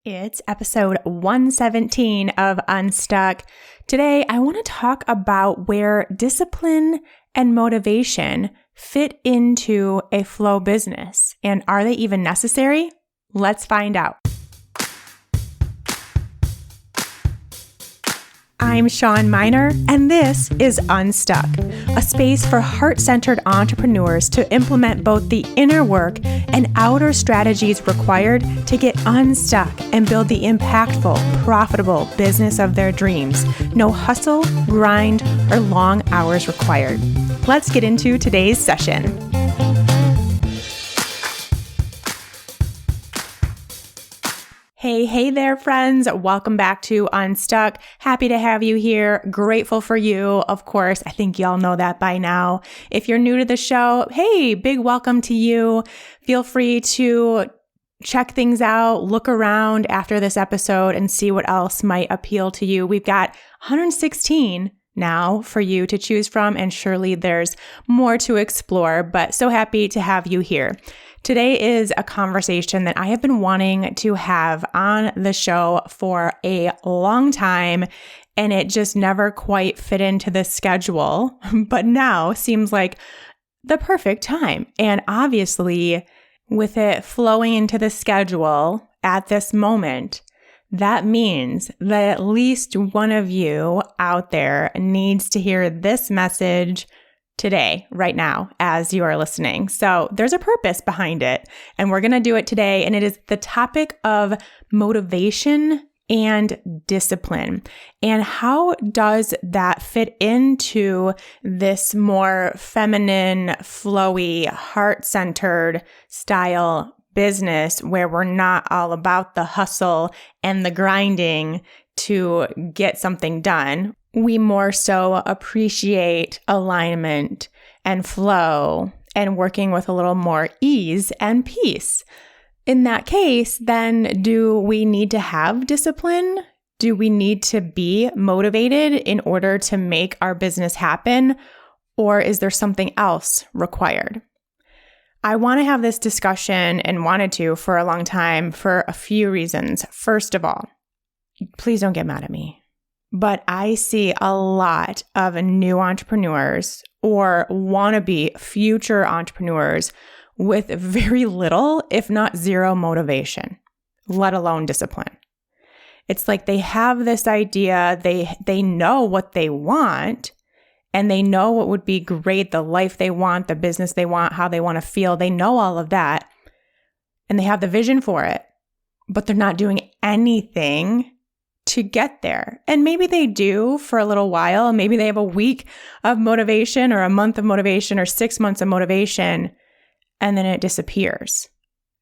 It's episode 117 of Unstuck. Today, I want to talk about where discipline and motivation fit into a flow business. And are they even necessary? Let's find out. I'm Shawn Mynar, and this is Unstuck, a space for heart-centered entrepreneurs to implement both the inner work and outer strategies required to get unstuck and build the impactful, profitable business of their dreams. No hustle, grind, or long hours required. Let's get into today's session. Hey there, friends. Welcome back to Unstuck. Happy to have you here. Grateful for you, of course. I think y'all know that by now. If you're new to the show, hey, big welcome to you. Feel free to check things out, look around after this episode and see what else might appeal to you. We've got 116 now for you to choose from, and surely there's more to explore, but so happy to have you here. Today is a conversation that I have been wanting to have on the show for a long time, and it just never quite fit into the schedule, but now seems like the perfect time. And obviously, with it flowing into the schedule at this moment, that means that at least one of you out there needs to hear this message today, right now, as you are listening. So there's a purpose behind it, and we're going to do it today. And it is the topic of motivation and discipline. And how does that fit into this more feminine, flowy, heart-centered style business where we're not all about the hustle and the grinding to get something done? We more so appreciate alignment and flow and working with a little more ease and peace. In that case, then do we need to have discipline? Do we need to be motivated in order to make our business happen? Or is there something else required? I want to have this discussion and wanted to for a long time for a few reasons. First of all, please don't get mad at me, but I see a lot of new entrepreneurs or wannabe future entrepreneurs with very little, if not zero motivation, let alone discipline. It's like they have this idea, they know what they want, and they know what would be great, the life they want, the business they want, how they want to feel. They know all of that, and they have the vision for it, but they're not doing anything to get there. And maybe they do for a little while. Maybe they have a week of motivation or a month of motivation or 6 months of motivation, and then it disappears.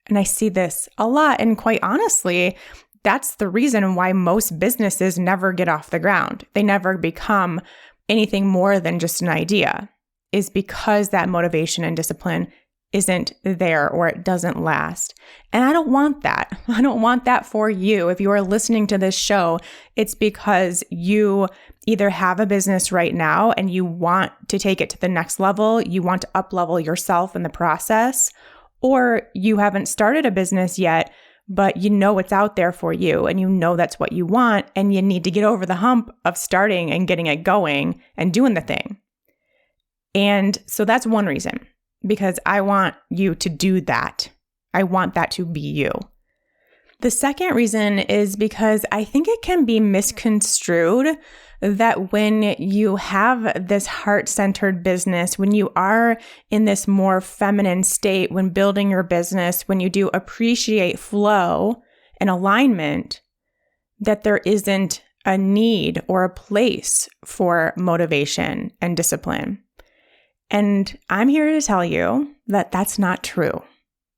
And I see this a lot. And quite honestly, that's the reason why most businesses never get off the ground. They never become anything more than just an idea, is because that motivation and discipline isn't there or it doesn't last. And I don't want that. I don't want that for you. If you are listening to this show, it's because you either have a business right now and you want to take it to the next level, you want to up-level yourself in the process, or you haven't started a business yet, but you know it's out there for you and you know that's what you want and you need to get over the hump of starting and getting it going and doing the thing. And so that's one reason. Because I want you to do that. I want that to be you. The second reason is because I think it can be misconstrued that when you have this heart-centered business, when you are in this more feminine state, when building your business, when you do appreciate flow and alignment, that there isn't a need or a place for motivation and discipline. And I'm here to tell you that that's not true.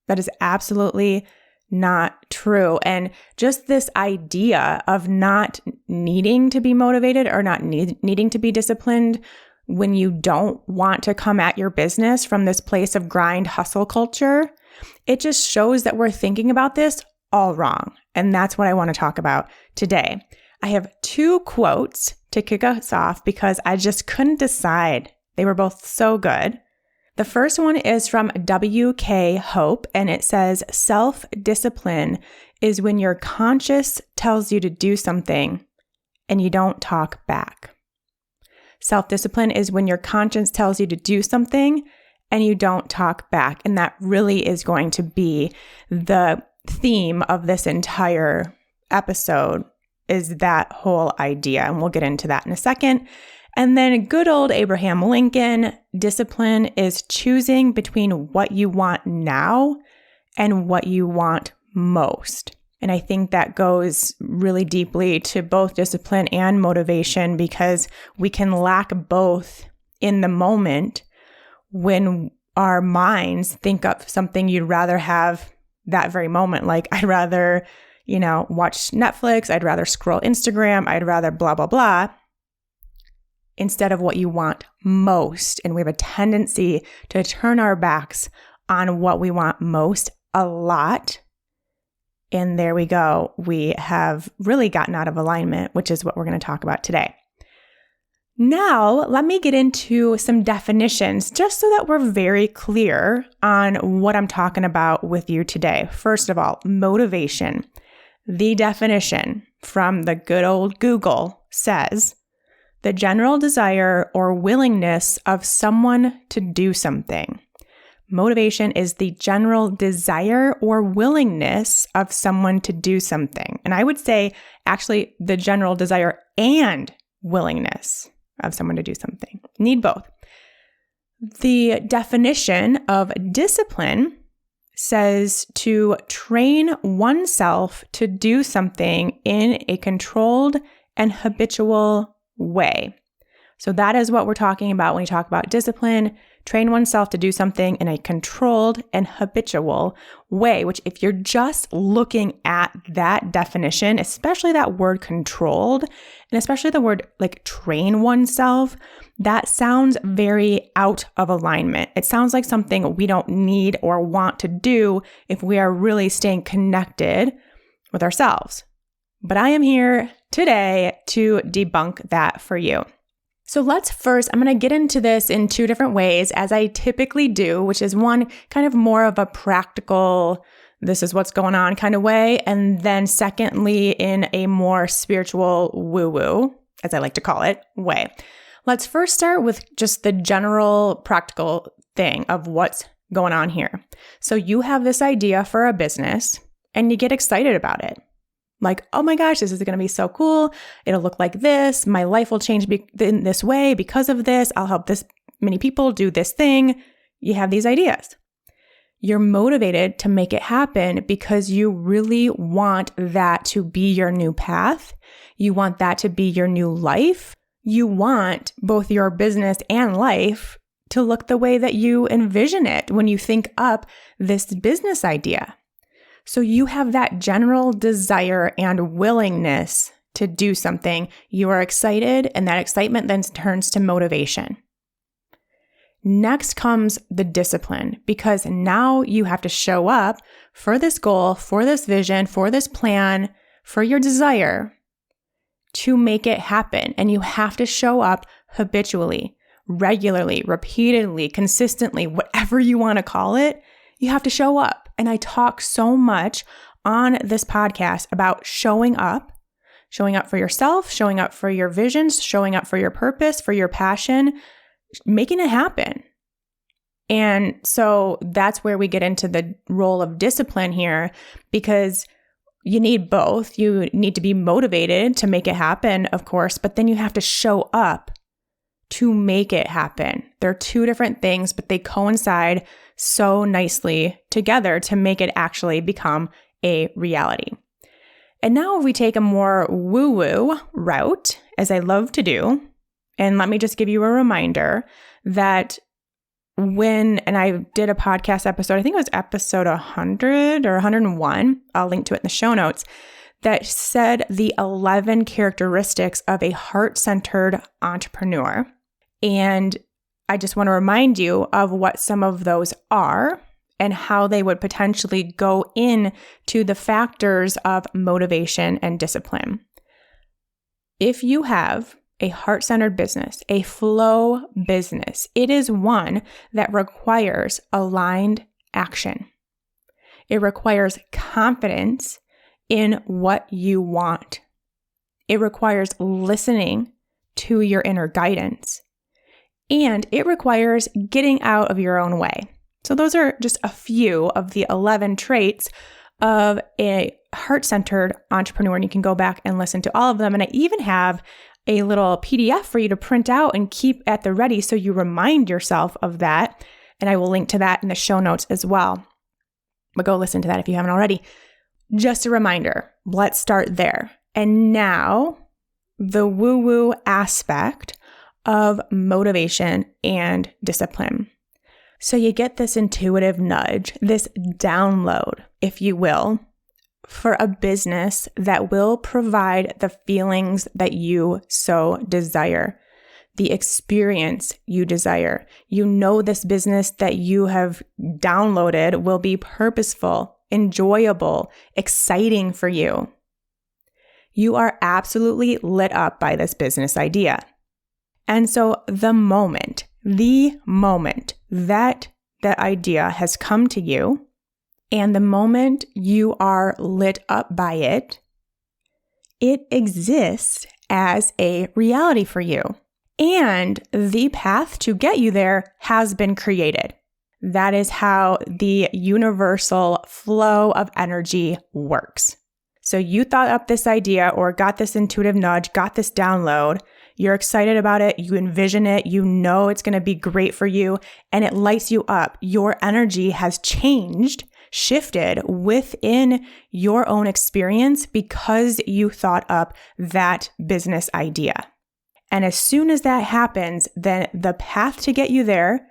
That is absolutely not true. And just this idea of not needing to be motivated or not needing to be disciplined when you don't want to come at your business from this place of grind hustle culture, it just shows that we're thinking about this all wrong. And that's what I want to talk about today. I have two quotes to kick us off because I just couldn't decide. They were both so good. The first one is from W.K. Hope, and it says, self-discipline is when your conscience tells you to do something and you don't talk back. Self-discipline is when your conscience tells you to do something and you don't talk back. And that really is going to be the theme of this entire episode, is that whole idea. And we'll get into that in a second. And then good old Abraham Lincoln, discipline is choosing between what you want now and what you want most. And I think that goes really deeply to both discipline and motivation, because we can lack both in the moment when our minds think of something you'd rather have that very moment. Like, I'd rather, watch Netflix. I'd rather scroll Instagram. I'd rather blah, blah, blah, instead of what you want most. And we have a tendency to turn our backs on what we want most a lot. And there we go. We have really gotten out of alignment, which is what we're going to talk about today. Now, let me get into some definitions just so that we're very clear on what I'm talking about with you today. First of all, motivation. The definition from the good old Google says, the general desire or willingness of someone to do something. Motivation is the general desire or willingness of someone to do something. And I would say actually the general desire and willingness of someone to do something. Need both. The definition of discipline says to train oneself to do something in a controlled and habitual way. So that is what we're talking about when we talk about discipline. Train oneself to do something in a controlled and habitual way, which if you're just looking at that definition, especially that word controlled, and especially the word like train oneself, that sounds very out of alignment. It sounds like something we don't need or want to do if we are really staying connected with ourselves. But I am here today to debunk that for you. So I'm going to get into this in two different ways, as I typically do, which is one kind of more of a practical, this is what's going on kind of way. And then secondly, in a more spiritual woo-woo, as I like to call it, way. Let's first start with just the general practical thing of what's going on here. So you have this idea for a business and you get excited about it. Like, oh my gosh, this is going to be so cool. It'll look like this. My life will change in this way because of this. I'll help this many people do this thing. You have these ideas. You're motivated to make it happen because you really want that to be your new path. You want that to be your new life. You want both your business and life to look the way that you envision it when you think up this business idea. So you have that general desire and willingness to do something. You are excited, and that excitement then turns to motivation. Next comes the discipline, because now you have to show up for this goal, for this vision, for this plan, for your desire to make it happen. And you have to show up habitually, regularly, repeatedly, consistently, whatever you want to call it. You have to show up. And I talk so much on this podcast about showing up for yourself, showing up for your visions, showing up for your purpose, for your passion, making it happen. And so that's where we get into the role of discipline here, because you need both. You need to be motivated to make it happen, of course, but then you have to show up to make it happen. They're two different things, but they coincide so nicely together to make it actually become a reality. And now if we take a more woo-woo route, as I love to do, and let me just give you a reminder that and I did a podcast episode, I think it was episode 100 or 101, I'll link to it in the show notes, that said the 11 characteristics of a heart-centered entrepreneur. And I just want to remind you of what some of those are and how they would potentially go into the factors of motivation and discipline. If you have a heart-centered business, a flow business, it is one that requires aligned action. It requires confidence in what you want. It requires listening to your inner guidance. And it requires getting out of your own way. So those are just a few of the 11 traits of a heart-centered entrepreneur. And you can go back and listen to all of them. And I even have a little PDF for you to print out and keep at the ready so you remind yourself of that. And I will link to that in the show notes as well. But go listen to that if you haven't already. Just a reminder, let's start there. And now, the woo-woo aspect of motivation and discipline. So you get this intuitive nudge, this download, if you will, for a business that will provide the feelings that you so desire, the experience you desire. You know this business that you have downloaded will be purposeful, enjoyable, exciting for you. You are absolutely lit up by this business idea. And so the moment that that idea has come to you, and the moment you are lit up by it, it exists as a reality for you. And the path to get you there has been created. That is how the universal flow of energy works. So you thought up this idea or got this intuitive nudge, got this download, you're excited about it, you envision it, you know it's going to be great for you, and it lights you up. Your energy has changed, shifted within your own experience because you thought up that business idea. And as soon as that happens, then the path to get you there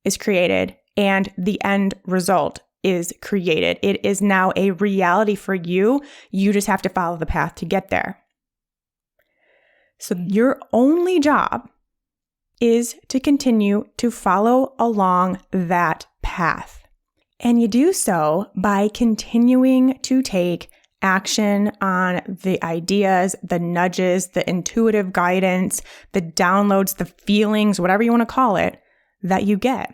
is created and the end result is created. It is now a reality for you. You just have to follow the path to get there. So your only job is to continue to follow along that path. And you do so by continuing to take action on the ideas, the nudges, the intuitive guidance, the downloads, the feelings, whatever you want to call it, that you get.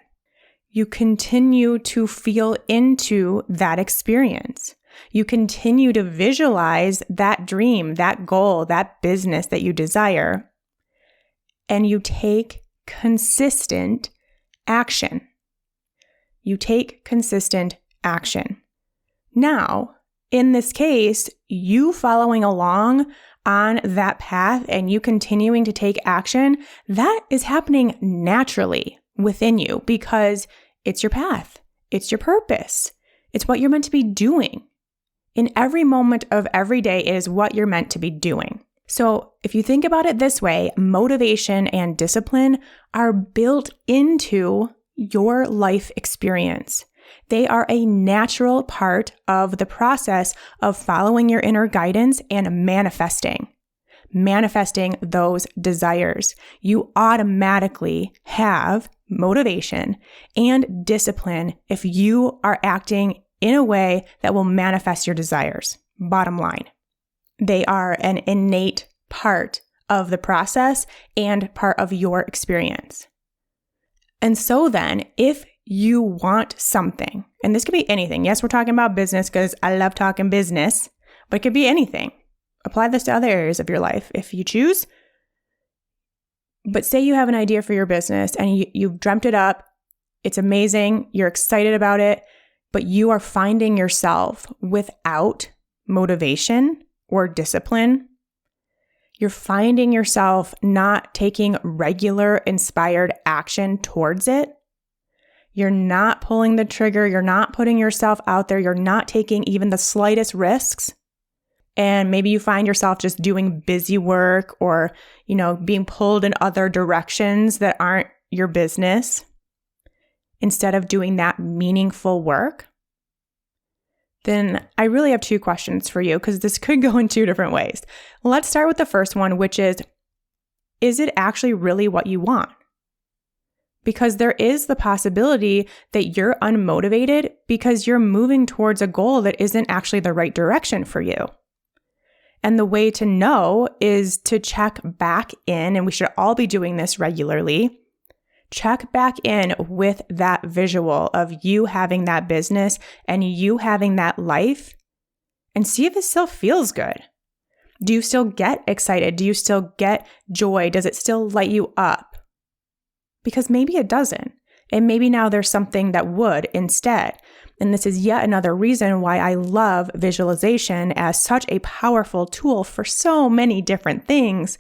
You continue to feel into that experience. You continue to visualize that dream, that goal, that business that you desire, and you take consistent action. You take consistent action. Now, in this case, you following along on that path and you continuing to take action, that is happening naturally within you because it's your path. It's your purpose. It's what you're meant to be doing. In every moment of every day, it is what you're meant to be doing. So if you think about it this way, motivation and discipline are built into your life experience. They are a natural part of the process of following your inner guidance and manifesting those desires. You automatically have motivation and discipline if you are acting in a way that will manifest your desires. Bottom line, they are an innate part of the process and part of your experience. And so then, if you want something, and this could be anything. Yes, we're talking about business because I love talking business, but it could be anything. Apply this to other areas of your life if you choose. But say you have an idea for your business and you've dreamt it up. It's amazing. You're excited about it, but you are finding yourself without motivation or discipline. You're finding yourself not taking regular inspired action towards it. You're not pulling the trigger. You're not putting yourself out there. You're not taking even the slightest risks. And maybe you find yourself just doing busy work or, being pulled in other directions that aren't your business instead of doing that meaningful work. Then I really have two questions for you because this could go in two different ways. Let's start with the first one, which is it actually really what you want? Because there is the possibility that you're unmotivated because you're moving towards a goal that isn't actually the right direction for you. And the way to know is to check back in, and we should all be doing this regularly. Check back in with that visual of you having that business and you having that life, and see if it still feels good. Do you still get excited? Do you still get joy? Does it still light you up? Because maybe it doesn't. And maybe now there's something that would instead. And this is yet another reason why I love visualization as such a powerful tool for so many different things.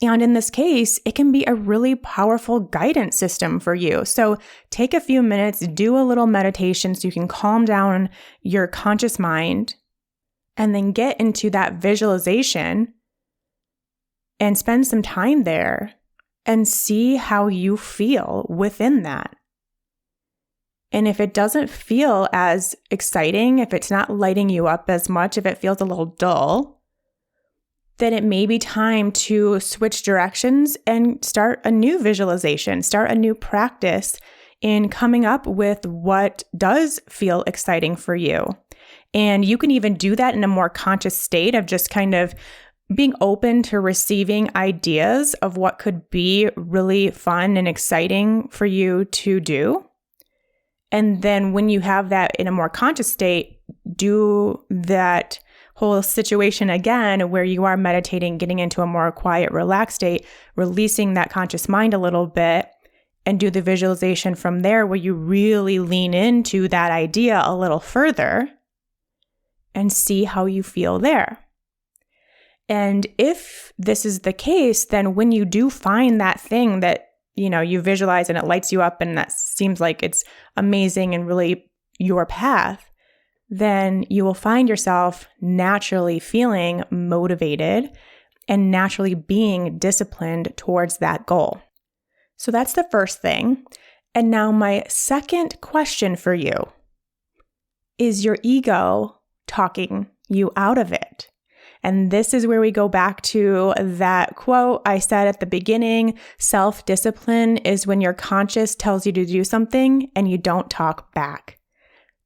And in this case, it can be a really powerful guidance system for you. So take a few minutes, do a little meditation so you can calm down your conscious mind, and then get into that visualization and spend some time there and see how you feel within that. And if it doesn't feel as exciting, if it's not lighting you up as much, if it feels a little dull, then it may be time to switch directions and start a new visualization, start a new practice in coming up with what does feel exciting for you. And you can even do that in a more conscious state of just kind of being open to receiving ideas of what could be really fun and exciting for you to do. And then when you have that in a more conscious state, do that whole situation again where you are meditating, getting into a more quiet, relaxed state, releasing that conscious mind a little bit, and do the visualization from there where you really lean into that idea a little further and see how you feel there. And if this is the case, then when you do find that thing that you visualize and it lights you up and that seems like it's amazing and really your path, then you will find yourself naturally feeling motivated and naturally being disciplined towards that goal. So that's the first thing. And now my second question for you is your ego talking you out of it? And this is where we go back to that quote I said at the beginning. Self-discipline is when your conscious tells you to do something and you don't talk back.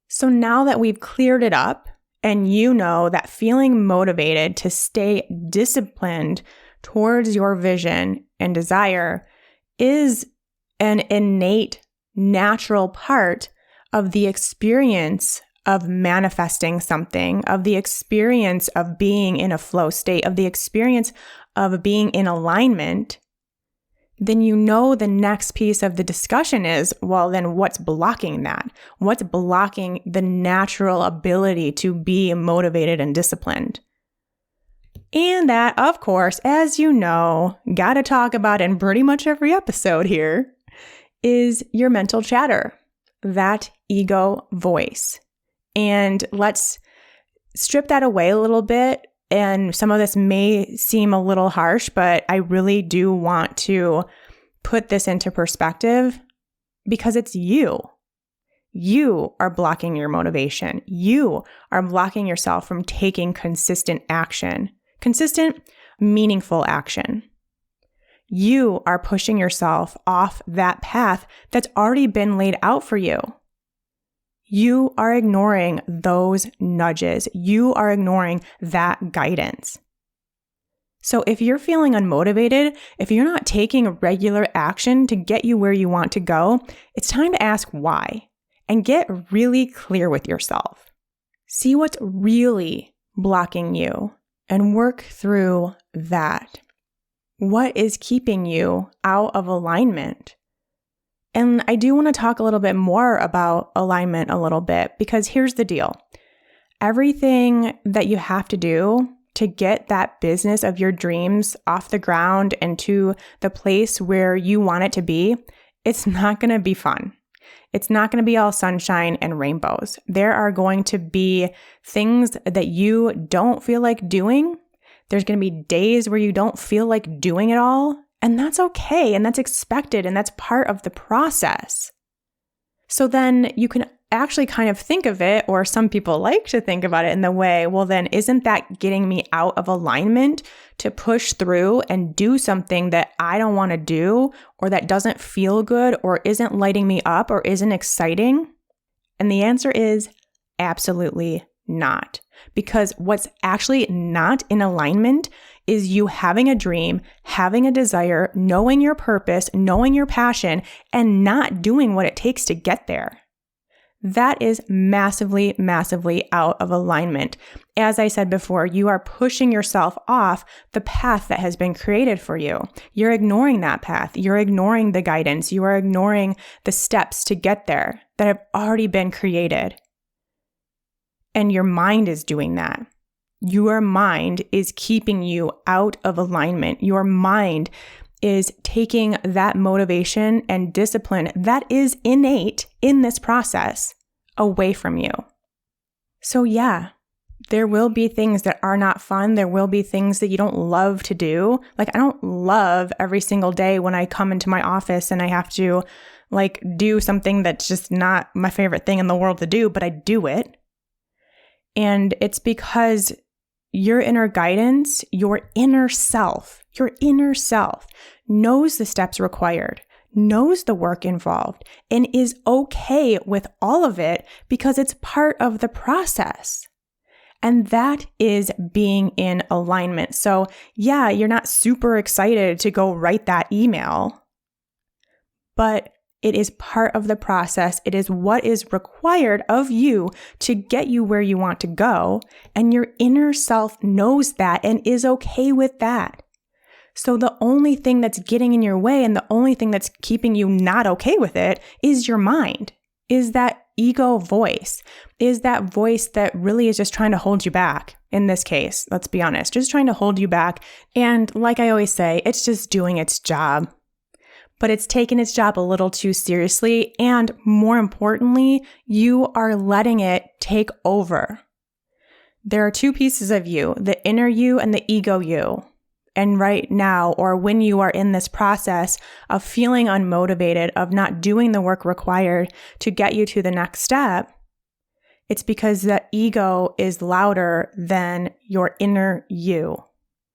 So now that we've cleared it up and you know that feeling motivated to stay disciplined towards your vision and desire is an innate, natural part of the experience of manifesting something, of the experience of being in a flow state, of the experience of being in alignment, then you know the next piece of the discussion is, well, then what's blocking that? What's blocking the natural ability to be motivated and disciplined? And that, of course, as you know, got to talk about in pretty much every episode here, is your mental chatter, that ego voice. And let's strip that away a little bit. And some of this may seem a little harsh, but I really do want to put this into perspective because it's you. You are blocking your motivation. You are blocking yourself from taking consistent action, consistent, meaningful action. You are pushing yourself off that path that's already been laid out for you. You are ignoring those nudges. You are ignoring that guidance. So if you're feeling unmotivated, if you're not taking regular action to get you where you want to go, it's time to ask why and get really clear with yourself. See what's really blocking you and work through that. What is keeping you out of alignment? And I do want to talk a little bit more about alignment a little bit because here's the deal. Everything that you have to do to get that business of your dreams off the ground and to the place where you want it to be, it's not going to be fun. It's not going to be all sunshine and rainbows. There are going to be things that you don't feel like doing. There's going to be days where you don't feel like doing it all. And that's okay, and that's expected, and that's part of the process. So then you can actually kind of think of it, or some people like to think about it in the way, well then isn't that getting me out of alignment to push through and do something that I don't want to do, or that doesn't feel good, or isn't lighting me up, or isn't exciting? And the answer is absolutely not. Because what's actually not in alignment is you having a dream, having a desire, knowing your purpose, knowing your passion, and not doing what it takes to get there. That is massively, massively out of alignment. As I said before, you are pushing yourself off the path that has been created for you. You're ignoring that path. You're ignoring the guidance. You are ignoring the steps to get there that have already been created. And your mind is doing that. Your mind is keeping you out of alignment. Your mind is taking that motivation and discipline that is innate in this process away from you. So yeah, there will be things that are not fun. There will be things that you don't love to do. Like, I don't love every single day when I come into my office and I have to do something that's just not my favorite thing in the world to do, but I do it. And it's because your inner guidance, your inner self knows the steps required, knows the work involved, and is okay with all of it because it's part of the process. And that is being in alignment. So yeah, you're not super excited to go write that email, but it is part of the process. It is what is required of you to get you where you want to go. And your inner self knows that and is okay with that. So the only thing that's getting in your way and the only thing that's keeping you not okay with it is your mind, is that ego voice, is that voice that really is just trying to hold you back. In this case, let's be honest, just trying to hold you back. And like I always say, it's just doing its job. But it's taken its job a little too seriously. And more importantly, you are letting it take over. There are two pieces of you, the inner you and the ego you. And right now, or when you are in this process of feeling unmotivated, of not doing the work required to get you to the next step, it's because the ego is louder than your inner you.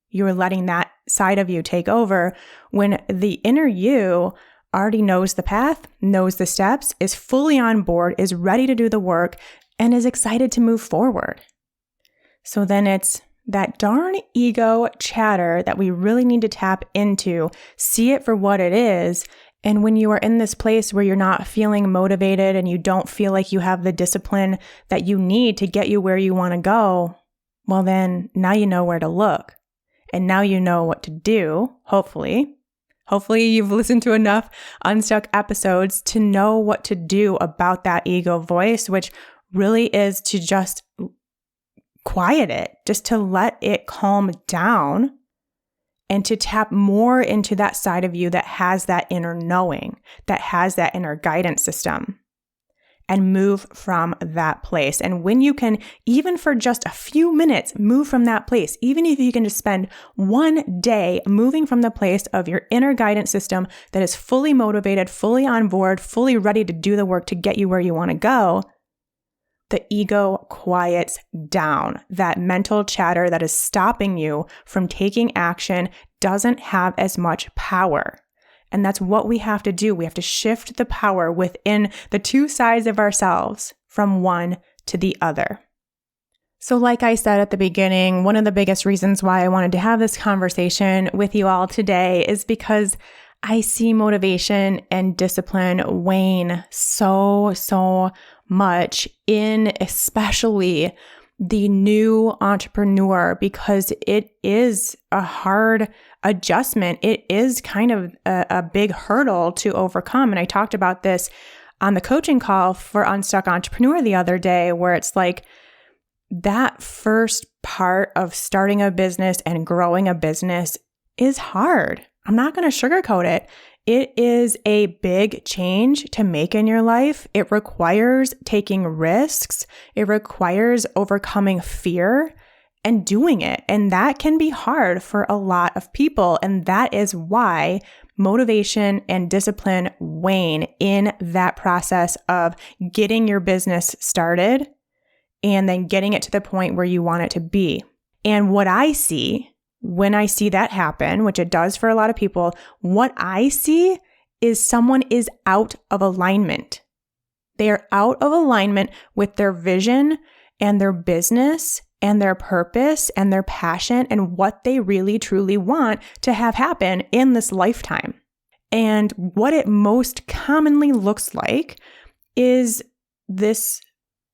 You're letting that side of you take over when the inner you already knows the path, knows the steps, is fully on board, is ready to do the work, and is excited to move forward. So then it's that darn ego chatter that we really need to tap into, see it for what it is. And when you are in this place where you're not feeling motivated and you don't feel like you have the discipline that you need to get you where you want to go, well then now you know where to look. And now you know what to do, hopefully. Hopefully you've listened to enough Unstuck episodes to know what to do about that ego voice, which really is to just quiet it, just to let it calm down and to tap more into that side of you that has that inner knowing, that has that inner guidance system, and move from that place. And when you can, even for just a few minutes, move from that place, even if you can just spend one day moving from the place of your inner guidance system that is fully motivated, fully on board, fully ready to do the work to get you where you want to go, the ego quiets down. That mental chatter that is stopping you from taking action doesn't have as much power. And that's what we have to do. We have to shift the power within the two sides of ourselves from one to the other. So like I said at the beginning, one of the biggest reasons why I wanted to have this conversation with you all today is because I see motivation and discipline wane so much in especially the new entrepreneur, because it is a hard adjustment. It is kind of a big hurdle to overcome. And I talked about this on the coaching call for Unstuck Entrepreneur the other day, where it's like that first part of starting a business and growing a business is hard. I'm not going to sugarcoat it. It is a big change to make in your life. It requires taking risks. It requires overcoming fear and doing it. And that can be hard for a lot of people. And that is why motivation and discipline wane in that process of getting your business started and then getting it to the point where you want it to be. And what I see when I see that happen, which it does for a lot of people, what I see is someone is out of alignment. They are out of alignment with their vision and their business and their purpose and their passion and what they really truly want to have happen in this lifetime. And what it most commonly looks like is this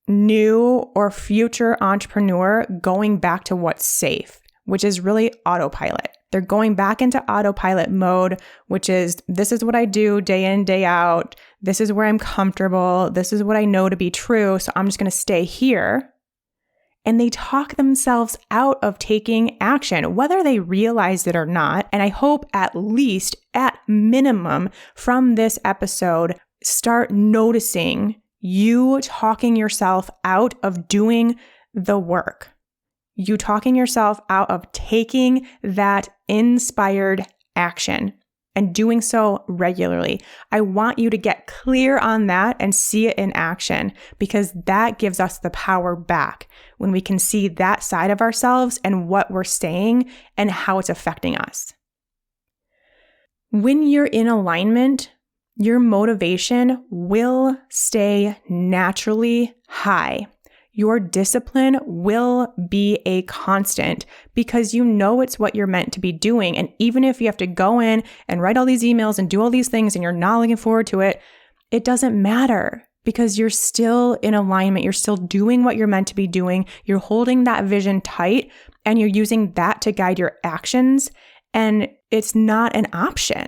new or future entrepreneur going back to what's safe, which is really autopilot. They're going back into autopilot mode, which is, this is what I do day in, day out. This is where I'm comfortable. This is what I know to be true. So I'm just going to stay here. And they talk themselves out of taking action, whether they realize it or not. And I hope at least, at minimum, from this episode, start noticing you talking yourself out of doing the work. You talking yourself out of taking that inspired action and doing so regularly. I want you to get clear on that and see it in action, because that gives us the power back when we can see that side of ourselves and what we're saying and how it's affecting us. When you're in alignment, your motivation will stay naturally high. Your discipline will be a constant because you know it's what you're meant to be doing. And even if you have to go in and write all these emails and do all these things and you're not looking forward to it, it doesn't matter because you're still in alignment. You're still doing what you're meant to be doing. You're holding that vision tight and you're using that to guide your actions. And it's not an option.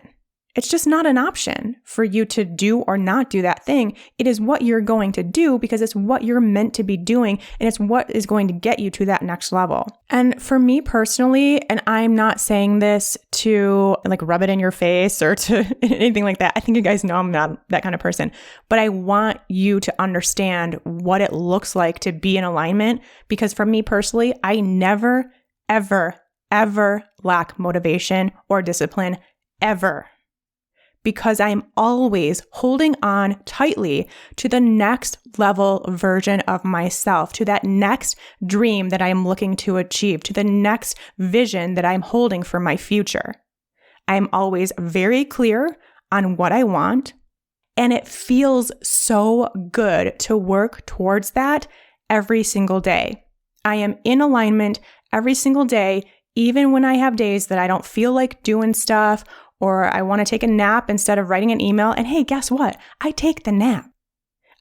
It's just not an option for you to do or not do that thing. It is what you're going to do because it's what you're meant to be doing and it's what is going to get you to that next level. And for me personally, and I'm not saying this to like rub it in your face or to anything like that. I think you guys know I'm not that kind of person, but I want you to understand what it looks like to be in alignment, because for me personally, I never, ever, ever lack motivation or discipline ever. Because I'm always holding on tightly to the next level version of myself, to that next dream that I'm looking to achieve, to the next vision that I'm holding for my future. I'm always very clear on what I want, and it feels so good to work towards that every single day. I am in alignment every single day, even when I have days that I don't feel like doing stuff, or I want to take a nap instead of writing an email. And hey, guess what? I take the nap.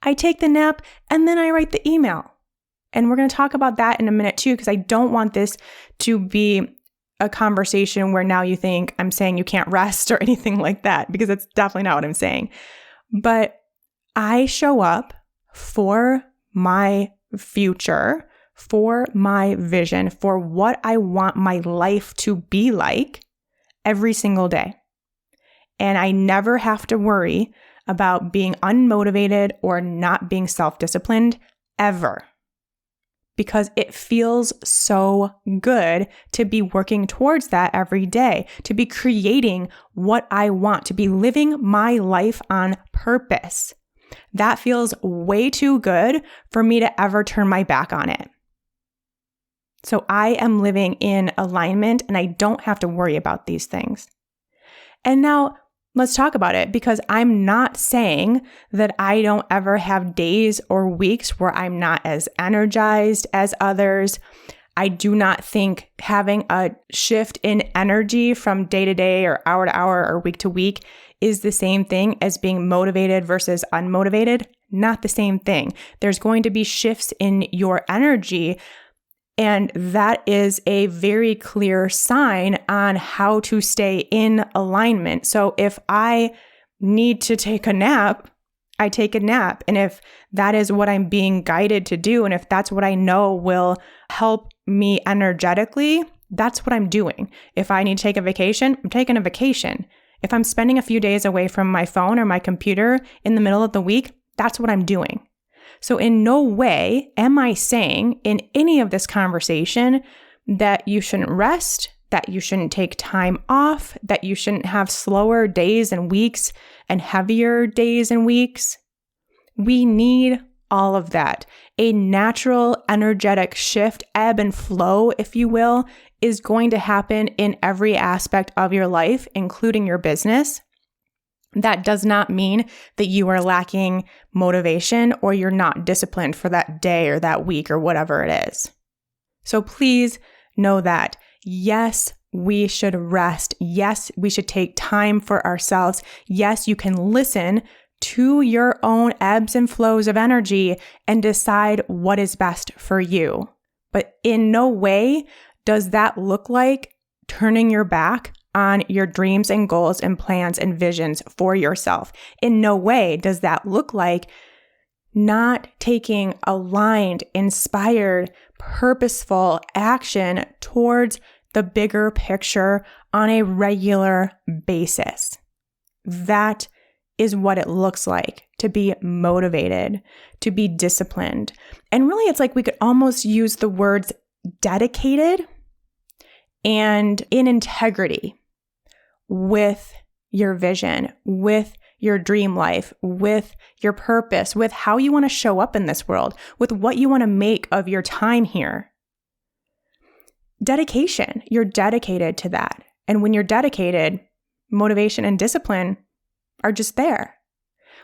I take the nap and then I write the email. And we're going to talk about that in a minute too, because I don't want this to be a conversation where now you think I'm saying you can't rest or anything like that, because that's definitely not what I'm saying. But I show up for my future, for my vision, for what I want my life to be like every single day. And I never have to worry about being unmotivated or not being self-disciplined ever, because it feels so good to be working towards that every day, to be creating what I want, to be living my life on purpose. That feels way too good for me to ever turn my back on it. So I am living in alignment and I don't have to worry about these things. And now let's talk about it, because I'm not saying that I don't ever have days or weeks where I'm not as energized as others. I do not think having a shift in energy from day to day or hour to hour or week to week is the same thing as being motivated versus unmotivated. Not the same thing. There's going to be shifts in your energy, and that is a very clear sign on how to stay in alignment. So if I need to take a nap, I take a nap. And if that is what I'm being guided to do, and if that's what I know will help me energetically, that's what I'm doing. If I need to take a vacation, I'm taking a vacation. If I'm spending a few days away from my phone or my computer in the middle of the week, that's what I'm doing. So in no way am I saying in any of this conversation that you shouldn't rest, that you shouldn't take time off, that you shouldn't have slower days and weeks and heavier days and weeks. We need all of that. A natural, energetic shift, ebb and flow, if you will, is going to happen in every aspect of your life, including your business. That does not mean that you are lacking motivation or you're not disciplined for that day or that week or whatever it is. So please know that, yes, we should rest. Yes, we should take time for ourselves. Yes, you can listen to your own ebbs and flows of energy and decide what is best for you. But in no way does that look like turning your back on your dreams and goals and plans and visions for yourself. In no way does that look like not taking aligned, inspired, purposeful action towards the bigger picture on a regular basis. That is what it looks like to be motivated, to be disciplined. And really, it's like we could almost use the words dedicated and in integrity with your vision, with your dream life, with your purpose, with how you want to show up in this world, with what you want to make of your time here. Dedication, you're dedicated to that. And when you're dedicated, motivation and discipline are just there.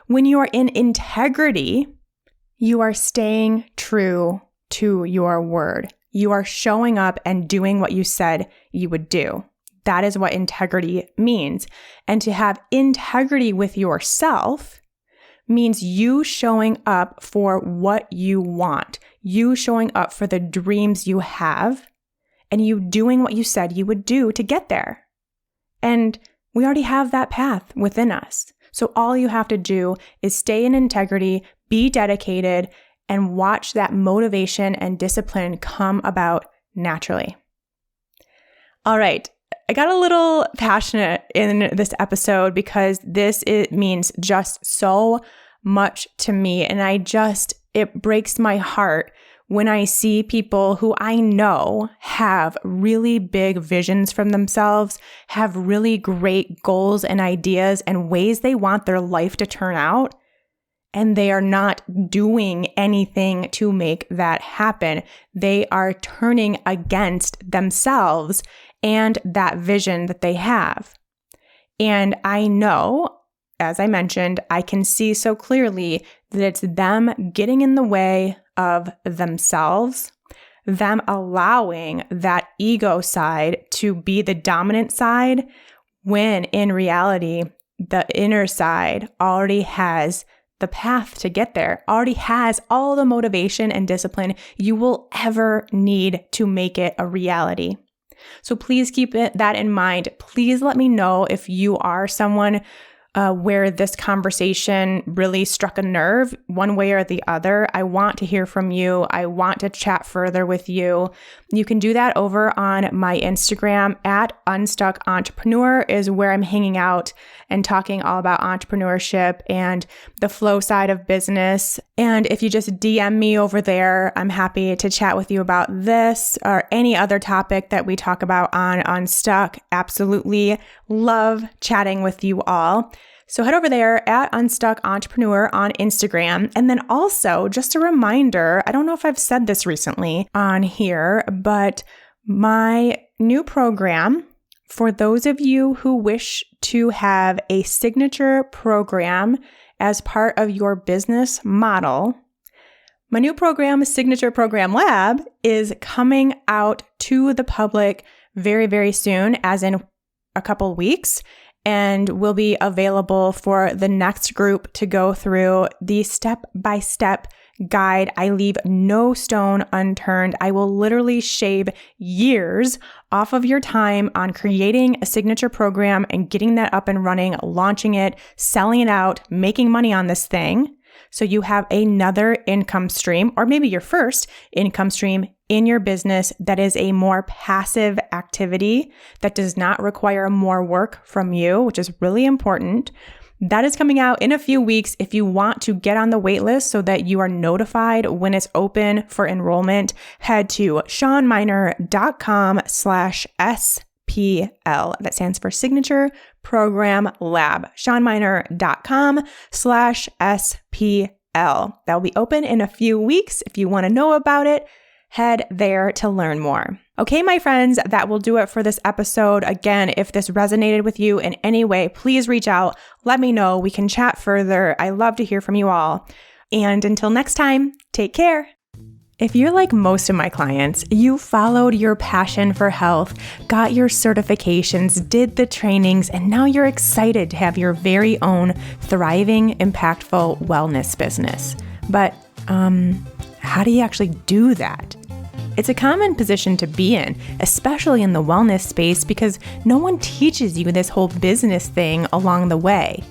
When you are in integrity, you are staying true to your word. You are showing up and doing what you said you would do. That is what integrity means. And to have integrity with yourself means you showing up for what you want, you showing up for the dreams you have, and you doing what you said you would do to get there. And we already have that path within us. So all you have to do is stay in integrity, be dedicated, and watch that motivation and discipline come about naturally. All right. I got a little passionate in this episode because it means just so much to me. And it breaks my heart when I see people who I know have really big visions from themselves, have really great goals and ideas and ways they want their life to turn out, and they are not doing anything to make that happen. They are turning against themselves and that vision that they have. And I know, as I mentioned, I can see so clearly that it's them getting in the way of themselves, them allowing that ego side to be the dominant side, when in reality, the inner side already has the path to get there, already has all the motivation and discipline you will ever need to make it a reality. So please keep that in mind. Please let me know if you are someone where this conversation really struck a nerve one way or the other. I want to hear from you. I want to chat further with you. You can do that over on my Instagram at Unstuck Entrepreneur is where I'm hanging out and talking all about entrepreneurship and the flow side of business. And if you just DM me over there, I'm happy to chat with you about this or any other topic that we talk about on Unstuck. Absolutely love chatting with you all. So head over there at Unstuck Entrepreneur on Instagram. And then also, just a reminder, I don't know if I've said this recently on here, but my new program, for those of you who wish to have a signature program as part of your business model, my new program, Signature Program Lab, is coming out to the public very, very soon, as in a couple weeks, and will be available for the next group to go through the step-by-step guide. I leave no stone unturned. I will literally shave years off of your time on creating a signature program and getting that up and running, launching it, selling it out, making money on this thing. So you have another income stream, or maybe your first income stream in your business that is a more passive activity that does not require more work from you, which is really important. That is coming out in a few weeks. If you want to get on the wait list so that you are notified when it's open for enrollment, head to ShawnMynar.com/SPL. That stands for Signature Program Lab. ShawnMynar.com/SPL. That will be open in a few weeks. If you want to know about it, head there to learn more. Okay, my friends, that will do it for this episode. Again, if this resonated with you in any way, please reach out. Let me know. We can chat further. I love to hear from you all. And until next time, take care. If you're like most of my clients, you followed your passion for health, got your certifications, did the trainings, and now you're excited to have your very own thriving, impactful wellness business. But how do you actually do that? It's a common position to be in, especially in the wellness space, because no one teaches you this whole business thing along the way.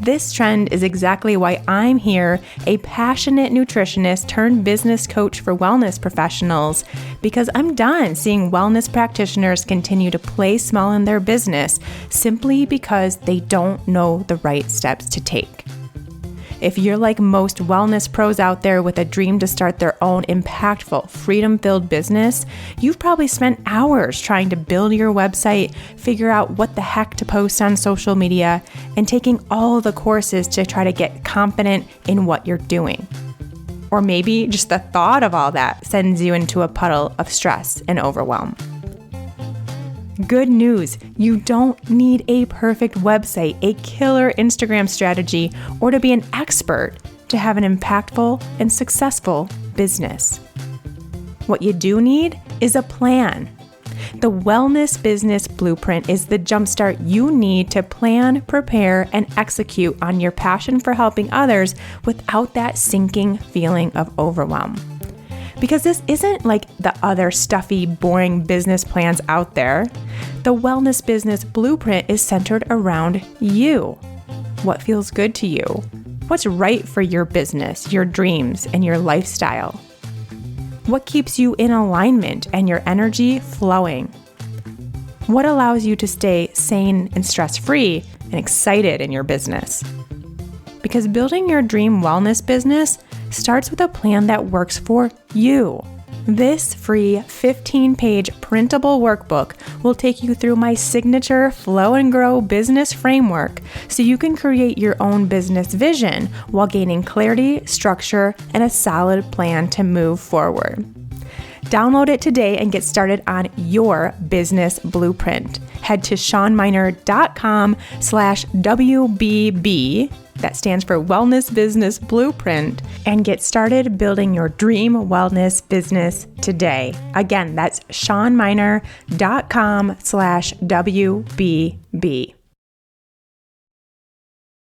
This trend is exactly why I'm here, a passionate nutritionist turned business coach for wellness professionals, because I'm done seeing wellness practitioners continue to play small in their business simply because they don't know the right steps to take. If you're like most wellness pros out there with a dream to start their own impactful, freedom-filled business, you've probably spent hours trying to build your website, figure out what the heck to post on social media, and taking all the courses to try to get confident in what you're doing. Or maybe just the thought of all that sends you into a puddle of stress and overwhelm. Good news, you don't need a perfect website, a killer Instagram strategy, or to be an expert to have an impactful and successful business. What you do need is a plan. The Wellness Business Blueprint is the jumpstart you need to plan, prepare, and execute on your passion for helping others without that sinking feeling of overwhelm. Because this isn't like the other stuffy, boring business plans out there. The Wellness Business Blueprint is centered around you. What feels good to you? What's right for your business, your dreams, and your lifestyle? What keeps you in alignment and your energy flowing? What allows you to stay sane and stress-free and excited in your business? Because building your dream wellness business starts with a plan that works for you. This free 15-page printable workbook will take you through my signature Flow and Grow business framework so you can create your own business vision while gaining clarity, structure, and a solid plan to move forward. Download it today and get started on your business blueprint. Head to ShawnMynar.com/WBB. That stands for Wellness Business Blueprint, and get started building your dream wellness business today. Again, that's ShawnMynar.com/WBB.